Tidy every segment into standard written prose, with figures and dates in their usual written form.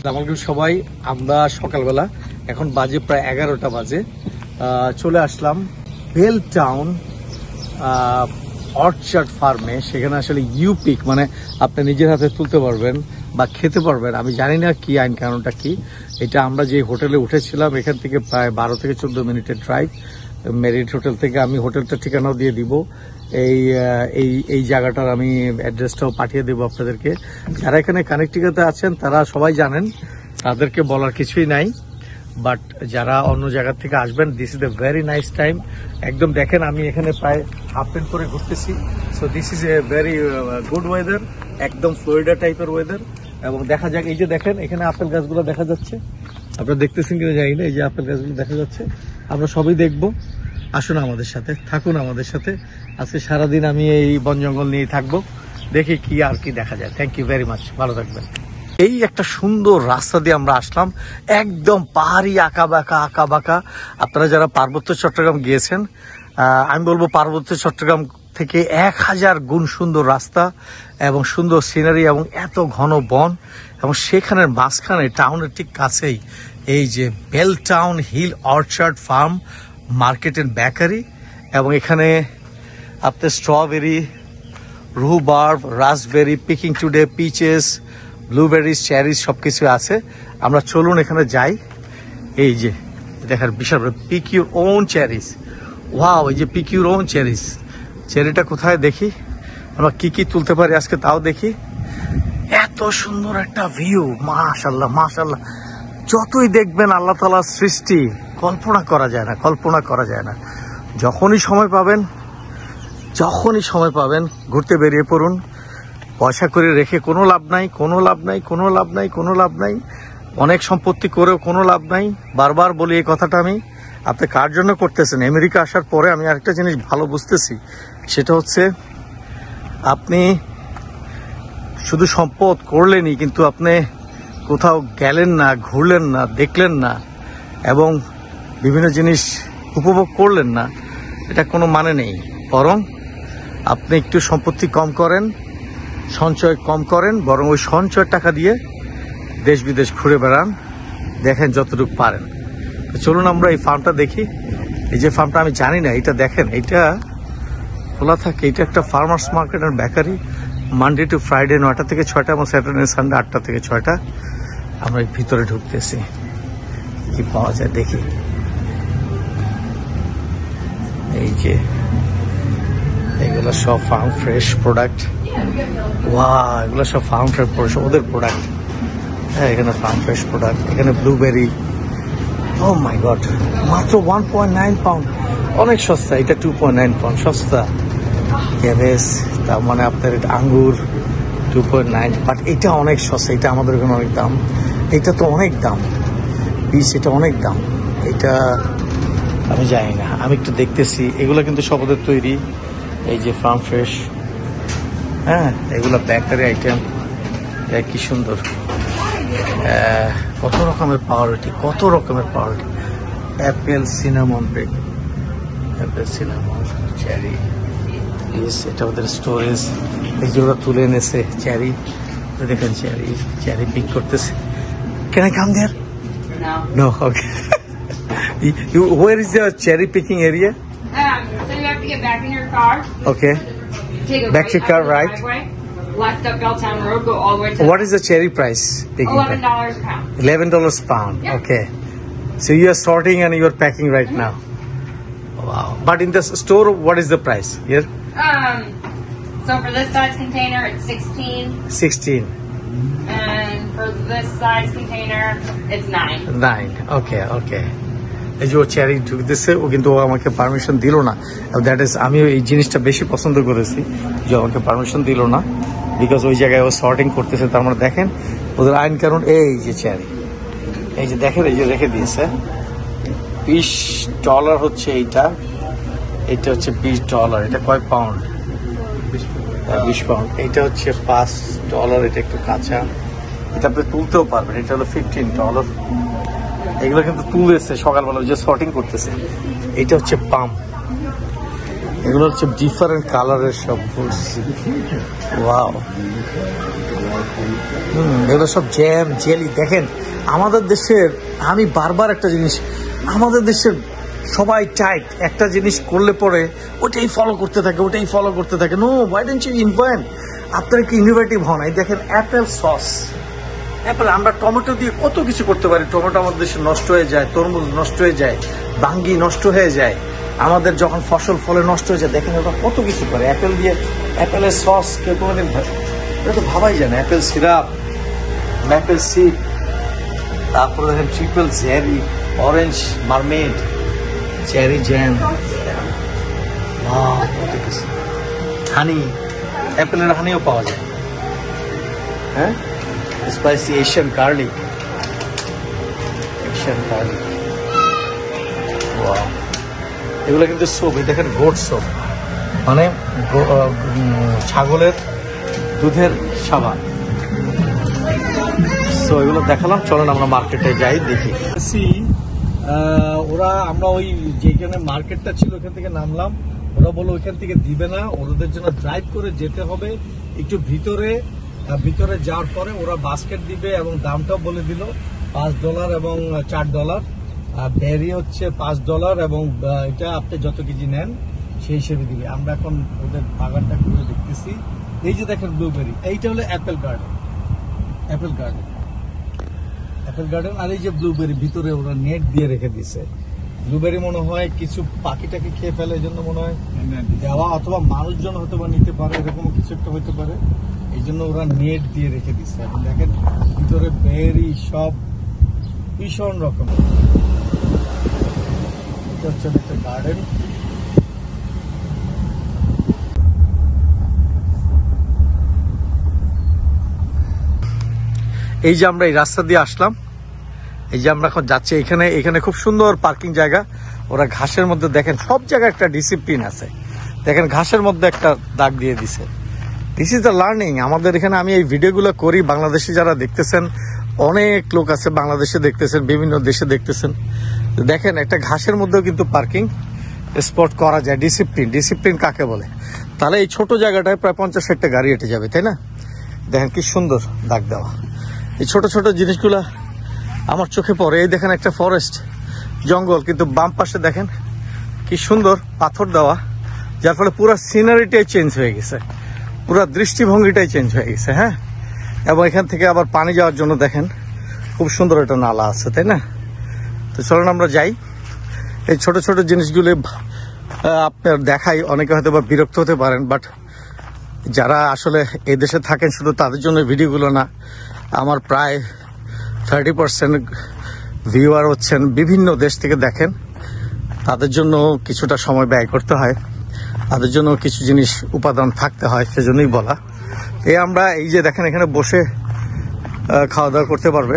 আসসালামু আলাইকুম সবাই। আমরা সকালবেলা এখন বাজে প্রায় 11টা বাজে চলে আসলাম বেল টাউন অর্চার্ড ফার্মে। সেখানে আসলে ইউপিক মানে আপনি নিজের হাতে তুলতে পারবেন বা খেতে পারবেন। আমি জানি না কি আইন কারণটা কি। এটা আমরা যে হোটেলে উঠেছিলাম এখান থেকে প্রায় 12 থেকে 14 মিনিটের ড্রাইভ। মেরিট হোটেল থেকে আমি হোটেলটা ঠিকানাও দিয়ে দিব, এই জায়গাটার আমি অ্যাড্রেসটাও পাঠিয়ে দেবো আপনাদেরকে। যারা এখানে কানেক্টিকাতে আছেন তারা সবাই জানেন, তাদেরকে বলার কিছুই নাই। বাট যারা অন্য জায়গা থেকে আসবেন, this is a very nice time. একদম দেখেন আমি এখানে প্রায় হাফ প্যান্ট করে ঘুরতেছি। So this is a very good weather, একদম ফ্লোরিডা টাইপের ওয়েদার। এবং দেখা যাক, এই যে দেখেন এখানে আপেল গাছগুলো দেখা যাচ্ছে, আপনারা দেখতেছেন কিনা জানি না। এই যে আপেল গাছগুলো দেখা যাচ্ছে, আমরা সবই দেখবো। আসুন আমাদের সাথে, থাকুন আমাদের সাথে। আজকে সারাদিন আমি এই বন জঙ্গল নিয়ে থাকবো, দেখি কি আর কি দেখা যায়। থ্যাংক ইউ ভেরি মাচ, ভালো থাকবেন। এই একটা সুন্দর রাস্তা দিয়ে আমরা আসলাম, একদম পাহাড়ি আঁকা বাঁকা। আপনারা যারা পার্বত্য চট্টগ্রাম গিয়েছেন, আমি বলবো পার্বত্য চট্টগ্রাম থেকে 1000 গুণ সুন্দর রাস্তা এবং সুন্দর সিনারি এবং এত ঘন বন। এবং সেখানের মাঝখানে টাউনের ঠিক কাছেই এই যে Bell Town Hill Orchard Farm Market and Bakery. এবং এখানে আপনার strawberry, rhubarb, raspberry, picking today, peaches, blueberries, cherries সবকিছু আছে। আমরা চলুন এখানে যাই। এই যে দেখার বিশাল pick your own cherries. Wow, এই যে পিক ইউর ওন চেরিজ। চেরিটা কোথায় দেখি, আমরা কি কি তুলতে পারি আজকে তাও দেখি। এত সুন্দর একটা ভিউ, মাশাআল্লাহ মাশাআল্লাহ। যতই দেখবেন আল্লাহ তাআলার সৃষ্টি কল্পনা করা যায় না। যখনই সময় পাবেন ঘুরতে বেরিয়ে পড়ুন। পয়সা করে রেখে কোনো লাভ নাই। অনেক সম্পত্তি করেও কোনো লাভ নাই। বারবার বলি এই কথাটা আমি। আপনি কার জন্য করতেছেন? আমেরিকা আসার পরে আমি আরেকটা জিনিস ভালো বুঝতেছি, সেটা হচ্ছে আপনি শুধু সম্পদ করলেনই, কিন্তু আপনি কোথাও গেলেন না, ঘুরলেন না, দেখলেন না এবং বিভিন্ন জিনিস উপভোগ করলেন না, এটা কোনো মানে নেই। বরং আপনি একটু সম্পত্তি কম করেন, সঞ্চয় কম করেন, বরং ওই সঞ্চয়ের টাকা দিয়ে দেশ বিদেশ ঘুরে বেড়ান, দেখেন যতটুকু পারেন। চলুন আমরা এই ফার্মটা দেখি। এই যে ফার্মটা আমি জানি না, এটা দেখেন, এটা খোলা থাকে। এটা একটা ফার্মার্স মার্কেট আর বেকারি, মানডে টু ফ্রাইডে 9টা থেকে 6টা এবং স্যাটারডে সানডে 8টা থেকে 6টা। আমরা ভিতরে ঢুকতেছি, কি পাওয়া যায় দেখি। এই যে এগুলো সব ফার্ম ফ্রেশ প্রোডাক্ট। এগুলো সব ফার্ম ফ্রেশ ওদের প্রোডাক্ট। হ্যাঁ, এখানে ফার্ম ফ্রেশ প্রোডাক্ট। এখানে ব্লুবেরি, ও মাই গড, মাত্র 1.9 পাউন্ড, অনেক সস্তা। এটা 2.9 পাউন্ড সস্তা। ক্যাবেজ, তার মানে আপনার এটা আঙ্গুর 2.9, বাট এটা অনেক সস্তা। এটা আমাদের এখানে অনেক দাম। এটা তো অনেক দাম, এটা অনেক দাম। এটা আমি জানি না, আমি একটু দেখতেছি। এগুলো কিন্তু সব ওদের তৈরি। এই যে ফার্ম ফ্রেশ, হ্যাঁ, এগুলো বেকারি আইটেম। কি সুন্দর, কত রকমের পাউরুটি। Apple cinnamon bread, cherry. এটা ওদের স্টোরেজ। এই যে ওরা তুলে এনেছে চেরি, দেখেন চেরি পিক করতেছে। Can I come there? No, okay. Where is the cherry picking area? So you have to get back in your car. Okay. Take a Back to your car, right? driveway, left up Belltown Road, go all the way to What is the cherry price? $11 a pound. $11 a pound. Yep. Okay. So you are sorting and you are packing right now. Wow. But in the store, what is the price here? So for this size container, it's 16. and for this size container, it's 9. Okay. এই যে ও cherry ঢুকতেছে, ও কিন্তু আমাকে permission দিল না। That is, আমি এই জিনিসটা বেশি পছন্দ করেছি যে আমাকে পারমিশন দিল না, বিকজ ওই জায়গায় ও সর্টিং করতেছে। তার মানে দেখেন ওদের আইন কারণ। এই যে চেরি, এই যে দেখেন, এই যে রেখে দিয়েছে। $20 হচ্ছে এইটা হচ্ছে $20। এটা কয় পাউন্ড? 20 পাউন্ড। এটা হচ্ছে $5। এটা একটু কাঁচা, এটা আপনি তুলতেও পারবেন। এটা হলো $15। এগুলো কিন্তু তুলেছে সকালবেলা, যে সর্টিং করতেছে। এটা হচ্ছে পাম। এগুলো হচ্ছে ডিফারেন্ট কালারের সব ফ্রুটস। ওয়াও, এগুলো সব জ্যাম জেলি। দেখেন আমাদের দেশের, আমি বারবার একটা জিনিস, আমাদের দেশের সবাই টাইট, একটা জিনিস করলে পরে ওটাই ফলো করতে থাকে। No, why don't you invite? আপনারা কি ইনোভেটিভ হন? এই দেখেন অ্যাপেল সস, অ্যাপেল। আমরা টমেটো দিয়ে কত কিছু করতে পারি। টমেটো আমাদের দেশে নষ্ট হয়ে যায়, তরমুজ নষ্ট হয়ে যায়, বাঙ্গি নষ্ট হয়ে যায়, আমাদের যখন ফসল ফলে নষ্ট হয়ে যায়। দেখেন ওরা কত কিছু করে অ্যাপেল দিয়ে। অ্যাপেলের সস কেউ কোনোদিন এটা তো ভাবাই যায় না। অ্যাপেল সিরাপ, ম্যাপেল সিড, তারপরে দেখেন triple cherry, orange mermaid, cherry jam, কত কিছু। হানি, অ্যাপেলের হানিও পাওয়া যায়। হ্যাঁ, স্পাইসি এশিয়ান গার্লিক, এগুলো কিন্তু সোপ। এই দেখেন গোট সোপ, মানে ছাগলের দুধের সাবান। তো এগুলো দেখালাম, চলেন আমরা মার্কেটে যাই দেখি। ওরা, আমরা ওই যেখানে মার্কেটটা ছিল ওখান থেকে নামলাম, ওরা বললো ওইখান থেকে দিবে না, ওদের জন্য ড্রাইভ করে যেতে হবে একটু ভিতরে। ভিতরে যাওয়ার পরে ওরা বাস্কেট দিবে এবং দামটাও বলে দিল $5 এবং $4। বেরি হচ্ছে $5 এবং এটা আপনি যত কেজি নেন সেই হিসেবে দিবে। আমরা এখন ওদের বাগানটা ঘুরে দেখতেছি। এই যে দেখেন ব্লুবেরি, এইটা হলো অ্যাপেল গার্ডেন। আর এই যে ব্লুবেরি, ভিতরে ওরা নেট দিয়ে রেখে দিছে। ব্লুবেরি মনে হয় কিছু পাখিটাকে খেয়ে ফেলে, এই জন্য মনে হয় দেওয়া, অথবা মানুষজন হয়তো বা নিতে পারে, এরকম কিছু একটা হতে পারে, এই জন্য ওরা নেট দিয়ে রেখে দিচ্ছে। এখন দেখেন ভিতরে বেরি সব ভীষণ রকম। এটা হচ্ছে একটা গার্ডেন। এই যে আমরা এই রাস্তা দিয়ে আসলাম, এই যে আমরা এখন যাচ্ছি, এখানে খুব সুন্দর পার্কিং জায়গা। ওরা ঘাসের মধ্যে, দেখেন সব জায়গায় একটা ডিসিপ্লিন আছে। দেখেন ঘাসের মধ্যে একটা দাগ দিয়ে দিছে। This is the learning. আমাদের এখানে আমি এই ভিডিওগুলো করি, বাংলাদেশে যারা দেখতেছেন, অনেক লোক আছে বাংলাদেশে দেখতেছেন, বিভিন্ন দেশে দেখতেছেন। দেখেন একটা ঘাসের মধ্যেও কিন্তু পার্কিং স্পট করা যায়। ডিসিপ্লিন কাকে বলে? তাহলে এই ছোট জায়গাটায় প্রায় 50-60টা গাড়ি হেঁটে যাবে, তাই না? দেখেন কি সুন্দর দাগ দেওয়া। এই ছোট ছোট জিনিসগুলা আমার চোখে পড়ে। এই দেখেন একটা ফরেস্ট, জঙ্গল, কিন্তু বাম পাশে দেখেন কি সুন্দর পাথর দেওয়া, যার ফলে পুরো সিনারিটাই চেঞ্জ হয়ে গেছে, পুরো দৃষ্টিভঙ্গিটাই চেঞ্জ হয়ে গেছে। হ্যাঁ, এবং এখান থেকে আবার পানি যাওয়ার জন্য দেখেন খুব সুন্দর একটা নালা আছে, তাই না? তো চলুন আমরা যাই। এই ছোট ছোট জিনিসগুলো আপনার দেখাই, অনেকে হয়তো বা বিরক্ত হতে পারেন, বাট যারা আসলে এই দেশে থাকেন শুধু তাদের জন্য ভিডিওগুলো না। আমার প্রায় 30% ভিউয়ার হচ্ছেন বিভিন্ন দেশ থেকে দেখেন, তাদের জন্য কিছুটা সময় ব্যয় করতে হয়, তাদের জন্য কিছু জিনিস উপাদান থাকতে হয়, সেজন্যই বলা। আমরা এই যে দেখেন এখানে বসে খাওয়া দাওয়া করতে পারবে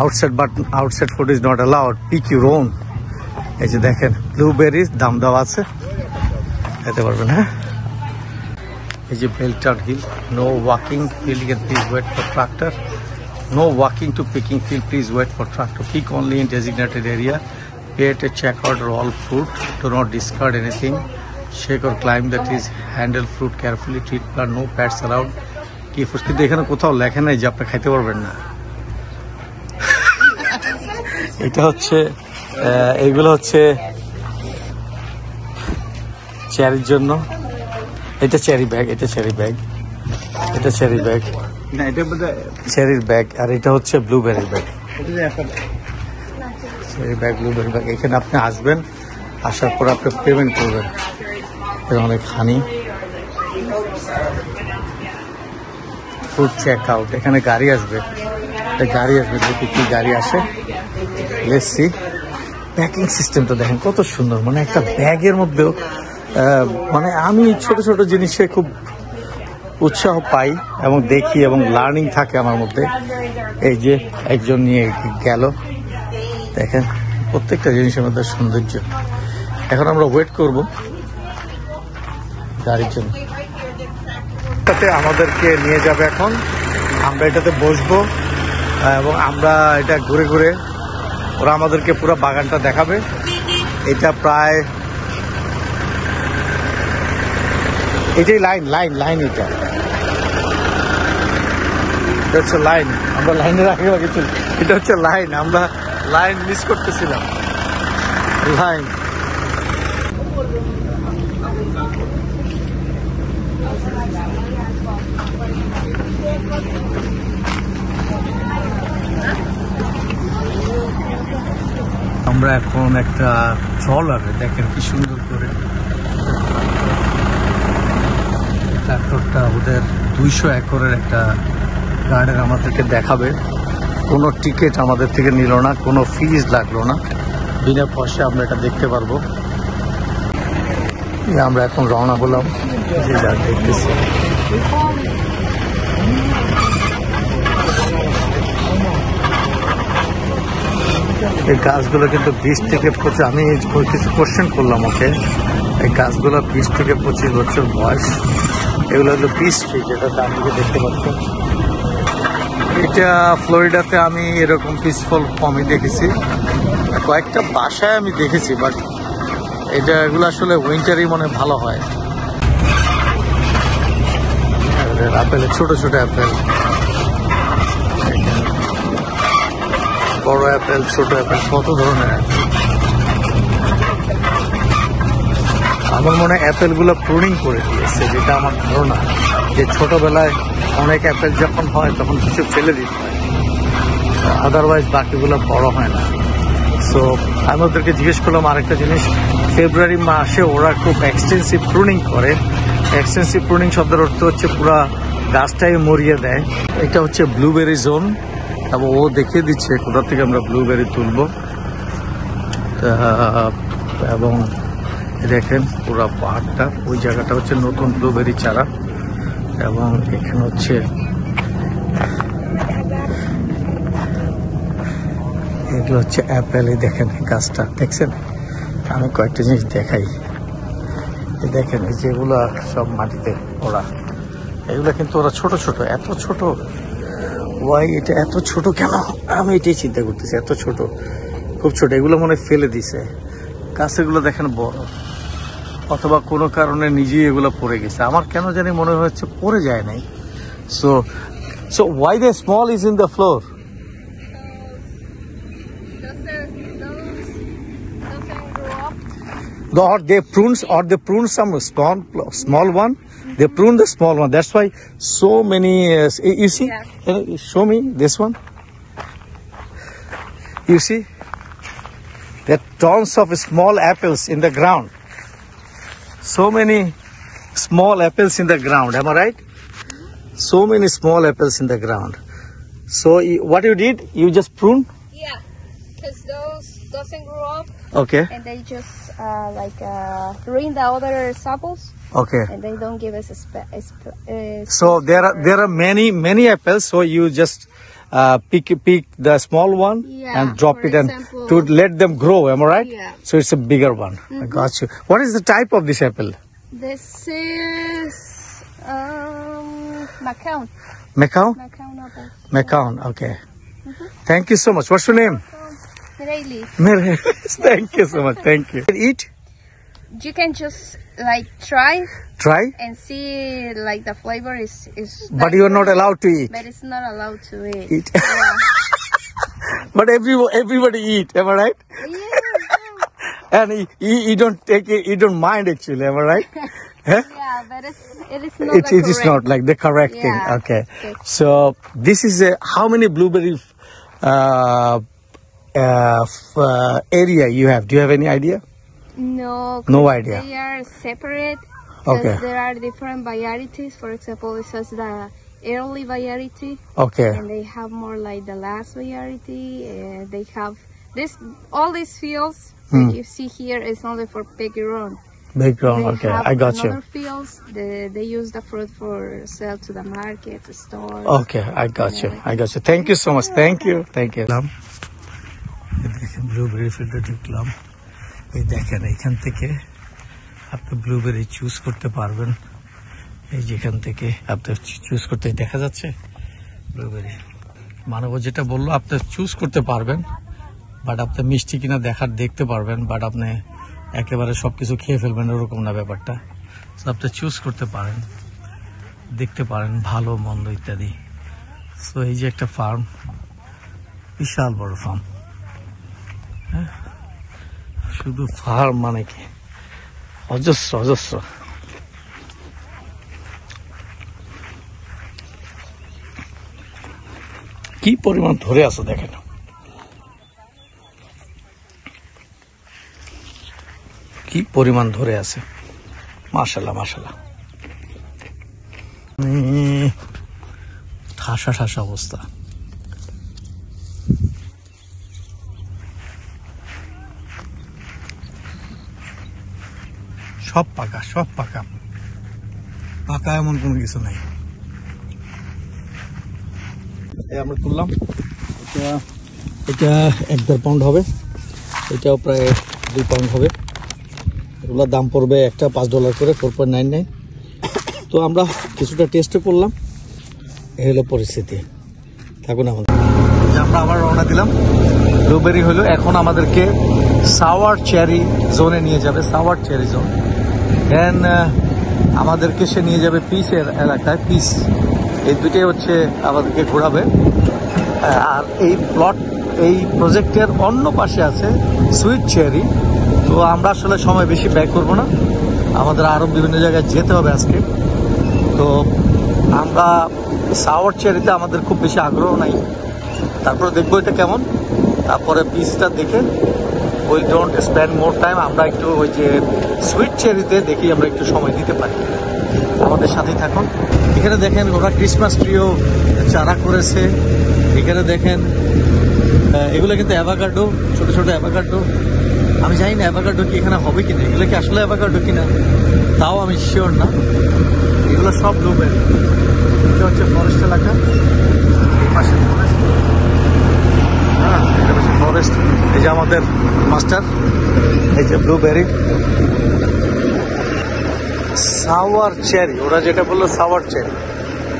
outside, but outside food is not allowed, pick your own. এই যে দেখেন ব্লুবেরিজ দাম দেওয়া আছে, খেতে পারবেন। হ্যাঁ, এই যে বেলটার hill, no walking field, please wait for tractor. No walking to picking field, please wait for tractor. Pick only in designated area. Pay at a checkout or all fruit. Do not discard anything. Shake or climb that is. Handle fruit carefully. Treat plant. No pets allowed. কি food, কিন্তু এখানে কোথাও লেখা নাই যে আপনি খাইতে পারবেন না। এটা হচ্ছে, এইগুলো হচ্ছে চেরির জন্য। এটা চেরি ব্যাগ, এটা চেরি ব্যাগ, এটা চেরি ব্যাগ, না এটা চেরির ব্যাগ, আর এটা হচ্ছে ব্লুবেরির bag. Cherry bag, blueberry bag. এখানে আপনি আসবেন, আসার পর আপনি পেমেন্ট করবেন। অনেক হানি, ফুড চেক আউট। এখানে গাড়ি আসবে, দেখি কি গাড়ি আসে। Let's see. প্যাকিং সিস্টেমটা দেখেন কত সুন্দর, মানে একটা ব্যাগের মধ্যেও, মানে আমি ছোট ছোট জিনিসে খুব উৎসাহ পাই এবং দেখি এবং লার্নিং থাকে আমার মধ্যে। এই যে একজন নিয়ে গেল, দেখেন প্রত্যেকটা জিনিসের মধ্যে সৌন্দর্য। এখন আমরা ওয়েট করব গাড়ির জন্য। এটাতে আমাদেরকে নিয়ে যাবে, এখন আমরা এটাতে বসবো এবং আমরা এটা ঘুরে ঘুরে ওরা আমাদেরকে পুরো বাগানটা দেখাবে। এটা প্রায়, এটাই লাইন, এটা এটা হচ্ছে লাইন, আমরা লাইনের আগে আগে চলি। এটা হচ্ছে লাইন, আমরা লাইন মিস করতেছিলাম। লাইন আমরা এখন একটা ট্রলারে, দেখেন কি সুন্দর করে ট্রাক্টরটা, ওদের 200 একরের একটা গার্ডেন আমাদেরকে দেখাবে। কোনো টিকিট আমাদের থেকে নিল না, কোনো ফিজ লাগলো না, বিনা পয়সায় আমরা এটা দেখতে পারবো। আমরা এখন রওনা হলাম, যে যা দেখতেছি। এই গাছগুলো কিন্তু 20 থেকে 25, আমি কিছু কোশ্চেন করলাম ওকে, এই গাছগুলো 20 থেকে 25 বছর বয়স। এগুলো হলো পিস ট্রি, যেটা ডান দিকে দেখতে পাচ্ছেন। এটা ফ্লোরিডাতে আমি এরকম পিসফল কমই দেখেছি, কয়েকটা বাসায় আমি দেখেছি, বাট এগুলো আসলে উইন্টারই মনে ভালো হয়। আপেল, ছোট ছোট অ্যাপেল, বড় অ্যাপেল, ছোট অ্যাপেল, কত ধরনের অ্যাপেল। আমার মনে হয় অ্যাপেলগুলো প্রুনিং করে দিয়েছে, যেটা আমার ধারণা, যে ছোটবেলায় অনেক অ্যাপেল যখন হয় তখন কিছু ফেলে দিতে হয়, আদারওয়াইজ বাকিগুলো বড় হয় না। সো আমি ওদেরকে জিজ্ঞেস করলাম আরেকটা জিনিস, ফেব্রুয়ারি মাসে ওরা খুব এক্সটেন্সিভ প্রুনিং করে। এক্সটেন্সিভ প্রুনিং শব্দের অর্থ হচ্ছে পুরা গাছটাই মরিয়ে দেয়। এটা হচ্ছে ব্লুবেরি জোন, এবং ও দেখিয়ে দিচ্ছে কোথা থেকে আমরা ব্লুবেরি তুলব। এবং দেখেন পুরো পাহাড়টা, ওই জায়গাটা হচ্ছে নতুন ব্লুবেরি চারা, এবং এখানে হচ্ছে এগুলো হচ্ছে অ্যাপেল। এই দেখেন গাছটা দেখছেন, আমি কয়েকটা জিনিস দেখাই। এই দেখেন, এই যেগুলো সব মাটিতে ওরা, এগুলো কিন্তু ওরা ছোট ছোট, এত ছোট, ওয়াই এটা এত ছোট কেন, আমি এটাই চিন্তা করতেছি, এত ছোট, খুব ছোট। এগুলো মনে হয় ফেলে দিছে, গাছগুলো দেখেন বড়, অথবা কোনো কারণে নিজেই এগুলো পড়ে গেছে। আমার কেন জানি মনে হচ্ছে পড়ে যায় নাই। So why the small is in the floor? Or they prune some small one. They prune the small one. That's why so many. You see? Yeah. Can you show me this one? You see? There are tons of small apples in the ground. So many small apples in the ground. Am I right? So many small apples in the ground. So what you did? You just prune? Yeah, because those doesn't grow up, Okay. and they just ruin the other samples, Okay. and they don't give us So there are many apples. So you just pick the small one Yeah, and drop for it and example- to let them grow. Am I right? Yeah. So it's a bigger one. I got you. What is the type of this apple? This is Macau Macau. apple. Macau. Okay. Thank you so much. What's your name? Really, Mary. Thank you so much. Thank you. Eat. you can just like try Try. and see like the flavor is. But you are not allowed to eat. But it's not allowed to eat. Eat. Yeah. But everybody eat. Am I right? Yeah. And you don't take it. You don't mind actually. Am I right? Huh? Yeah, but it is not. It is not like the correct thing. Yeah. Okay. Yes. So this is how many blueberry area you have? Do you have any idea? No. No 'cause idea. They are separate. Okay. There are different varieties. For example, it says the early variety, Okay. and they have more like the last variety. They have this. All these fields that you see here is only for Pegiron. Background. They Okay. have I got you. another fields. They use the fruit for sell to the market, the stores. Okay. I got you. I got you. Thank you so much. Thank you. Thank you. দেখেন blueberry ফিল্ডে ঢুকলাম। এই দেখেন এখান থেকে আপনি blueberry choose করতে পারবেন। এই যেখান থেকে আপনি চুজ করতে দেখা যাচ্ছে ব্লুবেরি। মানব যেটা বললো আপনি চুজ করতে পারবেন, বাট আপনি মিষ্টি কিনা দেখতে পারবেন, বাট আপনি একেবারে সবকিছু খেয়ে ফেলবেন ওরকম না ব্যাপারটা। আপনি চুজ করতে পারেন, দেখতে পারেন ভালো মন্দ ইত্যাদি। সো এই যে একটা ফার্ম, বিশাল বড় ফার্ম, শুধু ফার্ম মানে কি অজস্র অজস্র। কি পরিমাণ ধরে আছে দেখেন, কি পরিমাণ ধরে আছে, মাশাআল্লাহ মাশাআল্লাহ। ঠাসা ঠাসা অবস্থা। সব পাকা, সব পাকা, পাকা এমন কোনো কিছু নাই। আমরা তুললাম, এটা 1.5 পাউন্ড হবে, এটাও প্রায় 2 পাউন্ড হবে। এগুলোর দাম পড়বে একটা $5 করে, 4.99। তো আমরা কিছুটা টেস্টে করলাম, এই হলো পরিস্থিতি। থাকুন আমাদের, আমরা আবার রওনা দিলাম। ব্লুবেরি হলো, এখন আমাদেরকে সাওয়ার চেরি জোনে নিয়ে যাবে, সাওয়ার চেরি জোন। দেন আমাদেরকে সে নিয়ে যাবে পিসের এলাকায়, পিস। এই দুটোই হচ্ছে আমাদেরকে ঘোরাবে। আর এই প্রজেক্টের অন্য পাশে আছে সুইট চেরি। তো আমরা আসলে সময় বেশি ব্যয় করবো না, আমাদের আরও বিভিন্ন জায়গায় যেতে হবে আজকে। তো আমরা সাওয়ার চেরিতে আমাদের খুব বেশি আগ্রহ নাই, তারপরে দেখবো এটা কেমন, তারপরে পিসটা দেখে will don't spend more time. আমরা একটু ওই যে সুইট চেরিতে দেখি আমরা একটু সময় দিতে পারি। আমাদের সাথেই থাকুন। এখানে দেখেন ওরা ক্রিসমাস ট্রিও চারা করেছে। এখানে দেখেন এগুলো কিন্তু অ্যাভোকাডো, ছোট ছোট অ্যাভোকাডো। আমি জানি না অ্যাভোকাডো কি এখানে হবে কিনা, এগুলো কি আসলে অ্যাভোকাডো কিনা তাও আমি শিওর না। এগুলো সব ব্লুবেরি। এটা হচ্ছে ফরেস্ট এলাকা, এই পাশে ফরেস্ট। হ্যাঁ, এটা হচ্ছে ফরেস্ট। এই যে আমাদের মাস্টার, এই যে ব্লুবেরি, সাওয়ার চেরি, ওরা যেটা বললো sour cherry.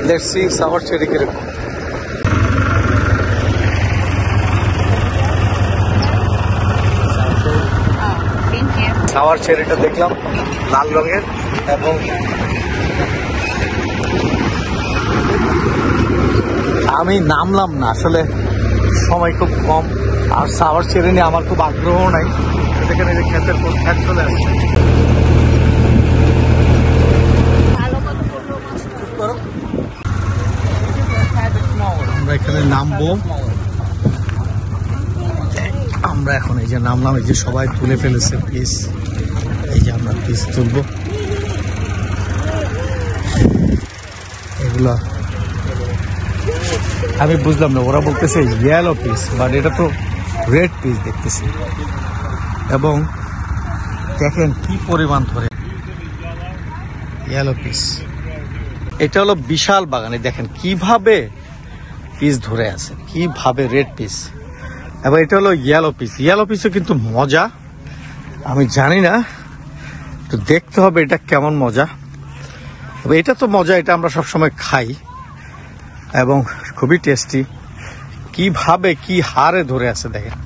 Let's see sour cherry কিরকম। সাওয়ার চেরিটা দেখলাম লাল রঙের, এবং আমি নামলাম না, আসলে সময় খুব কম। আর সাওয়ার চেরি নিয়ে আমার খুব আগ্রহ নাই। সেখানে যে ক্ষেতের খ্যাত চলে আসছে। আমরা এখানে নামবো, আমরা এখন এই যে নামলাম, এই যে সবাই তুলে ফেলেছে পিস। এই যে আমরা পিস তুলবো, এগুলা আমি বুঝলাম না, ওরা বলতেছে ইয়েলো পিস, বাট এটা তো রেড পিস দেখতেছি। এবং দেখেন কি পরিমাণ ধরে ইয়েলো পিস। এটা হলো বিশাল বাগানে, দেখেন কিভাবে পিস ধরে আছে, কিভাবে রেড পিস। এবার এটা হলো ইয়েলো পিস। ইয়েলো পিসও কিন্তু মজা, আমি জানি না, তো দেখতে হবে এটা কেমন মজা। এটা তো মজা, এটা আমরা সবসময় খাই এবং খুবই টেস্টি। কিভাবে কি হারে ধরে আছে দেখেন,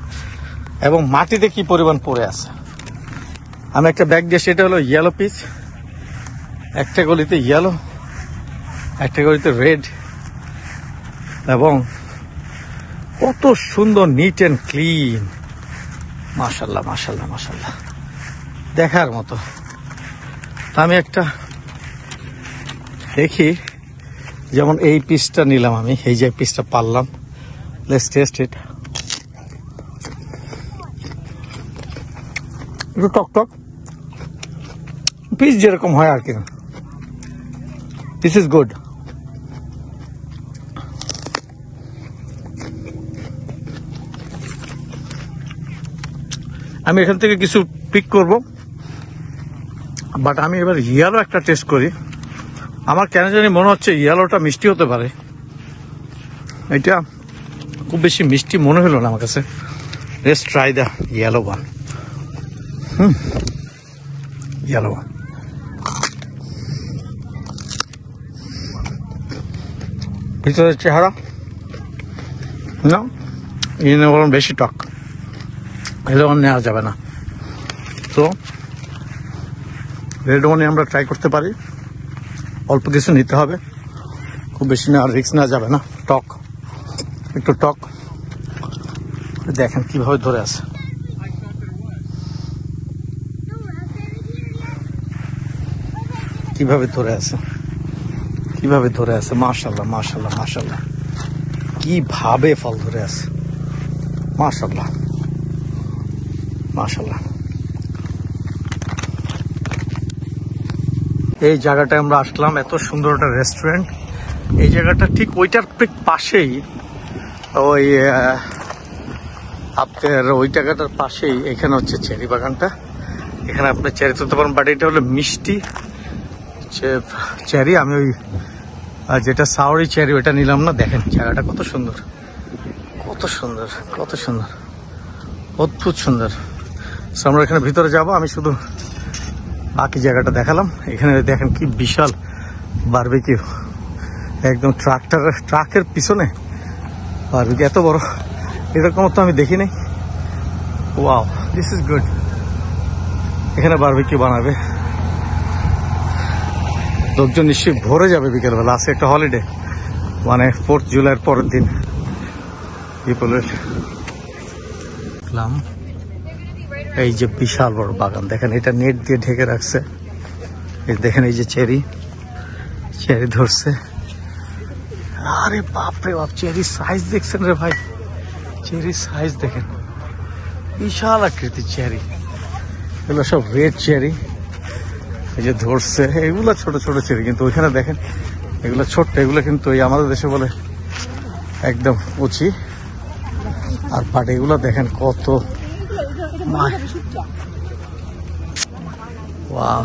এবং মাটিতে কি পরিমাণ পড়ে আছে। আমি একটা ব্যাগ দিয়ে, সেটা হলো ইয়েলো পিস। একটা গলিতে ইয়েলো, একটা গলিতে রেড, এবং কত সুন্দর, নিট অ্যান্ড ক্লিন। মাশাল্লাহ মাশাল্লাহ মাশাল্লাহ, দেখার মতো। আমি একটা দেখি, যেমন এই পিসটা নিলাম আমি, এই যে পিসটা পারলাম। লেটস টেস্ট ইট। একটু টক টক, পিস যেরকম হয় আর কি। This is good. আমি এখান থেকে কিছু পিক করব, বাট আমি এবার ইয়েলো একটা টেস্ট করি। আমার কেন জানি মনে হচ্ছে ইয়েলোটা মিষ্টি হতে পারে। এটা খুব বেশি মিষ্টি মনে হলো না আমার কাছে। Let's try the yellow one. Yellow one. ভিতরের চেহারা না, ইয়ে বরং বেশি টক, রেড ওয়ান নেওয়া যাবে না। তো রেড ওয়ানে আমরা ট্রাই করতে পারি। অল্প কিছু নিতে হবে, খুব বেশি নেওয়ার রিস্ক নেওয়া যাবে না, টক। একটু টক। দেখেন কিভাবে ধরে আছে, কিভাবে ধরে আছে, কিভাবে ধরে আছে। মাশাআল্লাহ মাশাআল্লাহ মাশাআল্লাহ, কিভাবে ফল ধরে আছে। মাশাআল্লাহ মাশাআল্লাহ। এই জায়গাটায় আমরা আসলাম, এত সুন্দর একটা রেস্টুরেন্ট। এই জায়গাটা ঠিক ওইটার পাশেই, ওই আপনার ওই জায়গাটার পাশেই এখানে হচ্ছে চেরি বাগানটা। এখানে আপনি চেরি তুলতে পারেন, বাট এটা হলো মিষ্টি চেরি। আমি ওই যেটা সাওরি চেরি ওইটা নিলাম না। দেখেন জায়গাটা কত সুন্দর, কত সুন্দর, কত সুন্দর, অদ্ভুত সুন্দর। আমরা এখানে ভিতরে যাব, আমি শুধু বাকি জায়গাটা দেখালাম। এখানে দেখেন কি বিশাল বারবিকিউ, একদম ট্রাকের পিছনে বারবিকিউ, এত বড়, এরকম তো আমি দেখি নাই। Wow, this is good. এখানে বারবিকিউ বানাবে, লোকজন নিশ্চয়ই ভরে যাবে বিকেলবেলা। আজকে একটা হলিডে, মানে 4th জুলাইয়ের পরের দিন। পিপলের এই যে বিশাল বড় বাগান, দেখেন এটা নেট দিয়ে ঢেকে রাখছে। এই দেখেন এই যে চেরি ধরছে। আরে বাপরে বাপ, চেরি সাইজ দেখছেন রে ভাই, চেরি সাইজ দেখেন, বিশাল আকৃতির চেরি। এগুলো সব রেড চেরি, এই যে ধরছে। এগুলো ছোট ছোট চেরি, কিন্তু ওইখানে দেখেন এগুলো ছোট্ট, এগুলো কিন্তু এই আমাদের দেশে বলে একদম উঁচি। আর বাট এগুলো দেখেন কত, ওয়াও,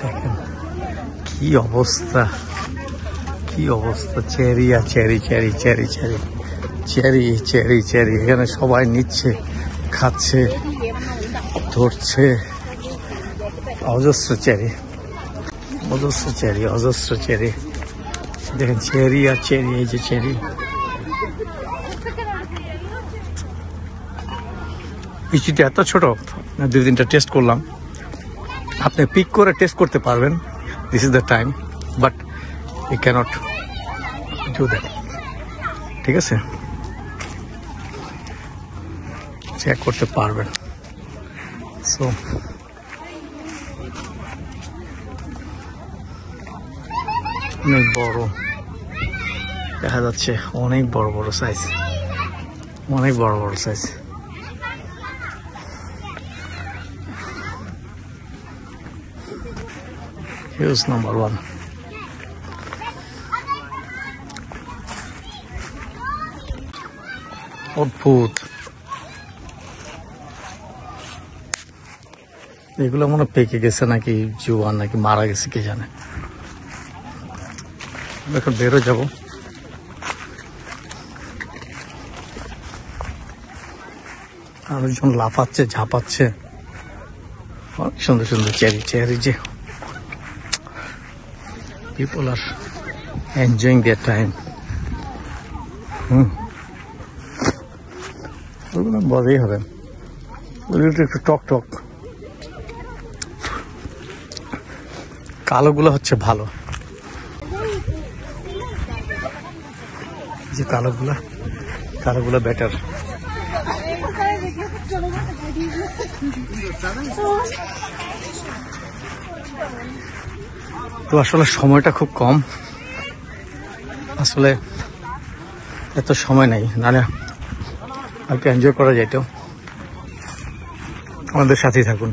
দেখেন কি অবস্থা, কি অবস্থা। চেরি আর cherry cherry cherry cherry cherry cherry cherry, এখানে সবাই নিচ্ছে, খাচ্ছে, ধরছে। অজস্র চেরি, অজস্র চেরি, অজস্র চেরি। দেখেন চেরি আর চেরি, এই যে চেরি। লিচিটা এত ছোট, 2-3টা টেস্ট করলাম। আপনি পিক করে টেস্ট করতে পারবেন, this is the time, but you can't do that. ঠিক আছে, চেক করতে পারবেন। সো অনেক বড় দেখা যাচ্ছে, অনেক বড় বড় সাইজ, অনেক বড় বড় সাইজ। Here's number 1. অদ্ভুত, এগুলো মনে পেকে গেছে নাকি জুয়ান নাকি মারা গেছে কে জানে। এখন বেরো যাব, মানুষজন লাফাচ্ছে ঝাঁপাচ্ছে। অনেক সুন্দর সুন্দর চেরি চেরি, যে people are enjoying their time. ওগুলো বড়ই হবে, ওগুলো একটু টক টক। কালোগুলো হচ্ছে ভালো, যে কালোগুলো বেটার। তো আসলে সময়টা খুব কম, আসলে এত সময় নেই, নাহলে একটু এনজয় করা যেত। আমাদের সাথেই থাকুন।